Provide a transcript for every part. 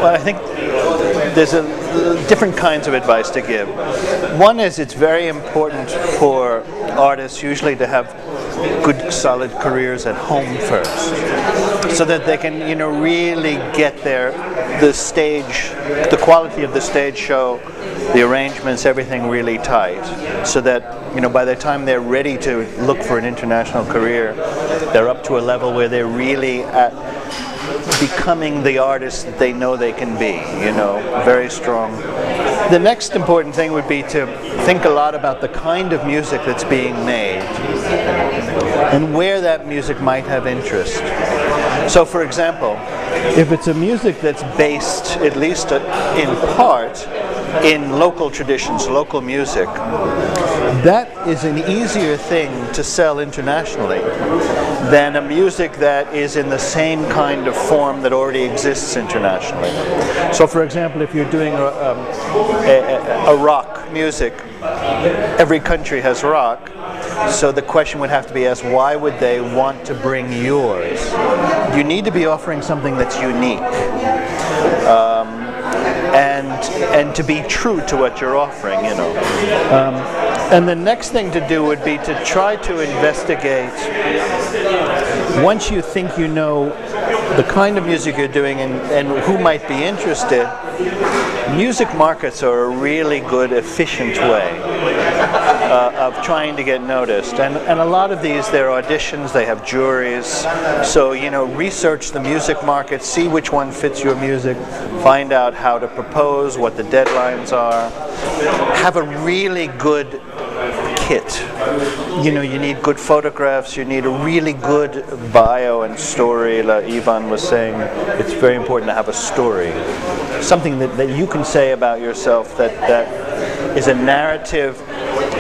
Well, I think there's different kinds of advice to give. One is it's very important for artists usually to have good, solid careers at home first, so that they can, really get the stage, the quality of the stage show, the arrangements, everything really tight, so that by the time they're ready to look for an international career, they're up to a level where they're really at becoming the artist that they know they can be, very strong. The next important thing would be to think a lot about the kind of music that's being made and where that music might have interest. So, for example, if it's a music that's based, at least in part, in local traditions, local music, that is an easier thing to sell internationally than a music that is in the same kind of form that already exists internationally. So, for example, if you're doing a rock music, every country has rock, so the question would have to be asked, why would they want to bring yours? You need to be offering something that's unique. And to be true to what you're offering, And the next thing to do would be to try to investigate, once you think you know the kind of music you're doing and who might be interested, music markets are a really good, efficient way of trying to get noticed. And a lot of these, they're auditions, they have juries. So, research the music market, see which one fits your music, find out how to propose, what the deadlines are. Have a really good kit. You need good photographs, you need a really good bio and story. Like Ivan was saying, it's very important to have a story. Something that you can say about yourself that is a narrative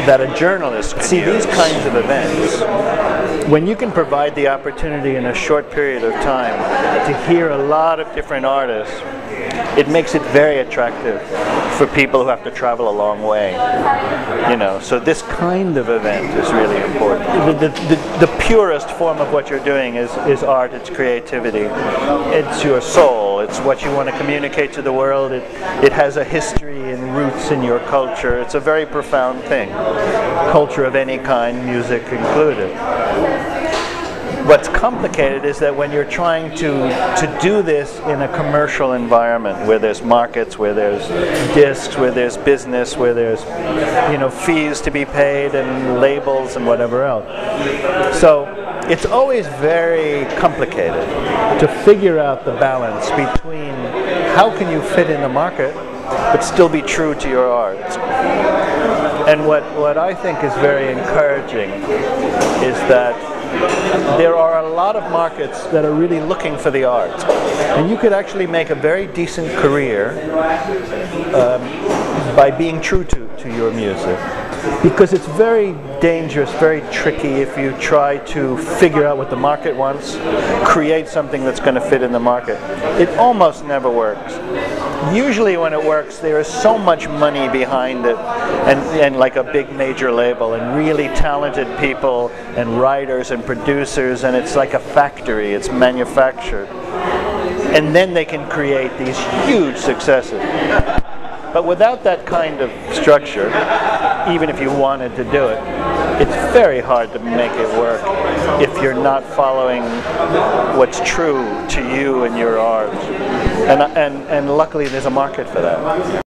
that a journalist can see. These kinds of events, when you can provide the opportunity in a short period of time to hear a lot of different artists, it makes it very attractive for people who have to travel a long way. So this kind of event is really important. The purest form of what you're doing is art, it's creativity, it's your soul, it's what you want to communicate to the world, it has a history and roots in your culture. It's a very profound thing. Culture of any kind, music included. What's complicated is that when you're trying to do this in a commercial environment where there's markets, where there's discs, where there's business, where there's fees to be paid and labels and whatever else. So it's always very complicated to figure out the balance between how can you fit in the market but still be true to your art. And what I think is very encouraging is that there are a lot of markets that are really looking for the art. And you could actually make a very decent career by being true to your music. Because it's very dangerous, very tricky if you try to figure out what the market wants, create something that's going to fit in the market. It almost never works. Usually when it works, there is so much money behind it, and like a big major label, and really talented people, and writers and producers, and it's like a factory, it's manufactured. And then they can create these huge successes. But without that kind of structure, even if you wanted to do it, it's very hard to make it work if you're not following what's true to you and your art. And luckily there's a market for that.